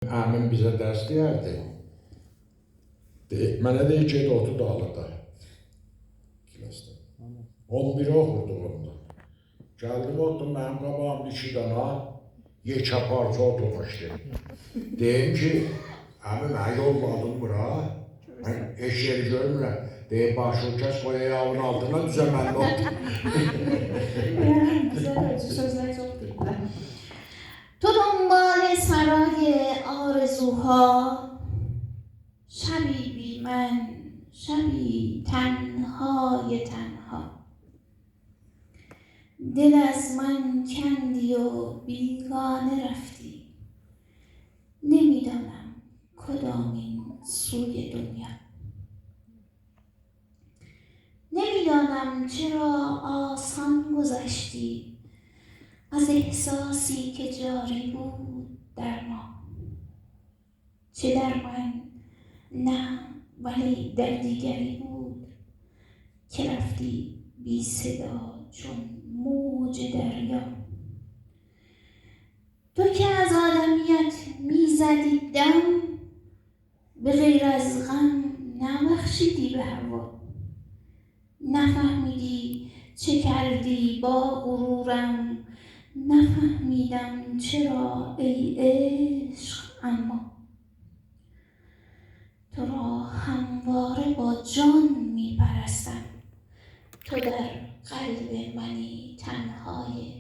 Əmim bizə dərs deyərdi. Mənə deyir ki, otur dağlıqda. Kilasda. 11'i oxurdum onda. Gəldim oturdum, mənim qabağımda 2 dana yekə parça oturmuşdu. Deyim ki, əmi mən yolladım bura. Mən heç yeri görmürəm. Deyim, başını kəs qoy ayağının altına düzə mən otur. sözler çok güzel. تو دنبال سرای آرزوها، شبی بی من، شبی تنهای تنها. دل از من کندی و بیگانه رفتی، نمیدانم کدامین سوی دنیا. نمیدانم چرا آسان گذشتی از احساسی که جاری بود در ما. چه در من؟ نه، ولی در دیگری بود که رفتی بی صدا چون موج دریا. تو که از آدمیت میزدی دم، به غیر از غم نبخشیدی به هوا. نفهمیدی چه کردی با غرورم، نفهمیدم چرا ای عشق. اما تو را همواره با جان میپرستم، تو در قلب منی تنهای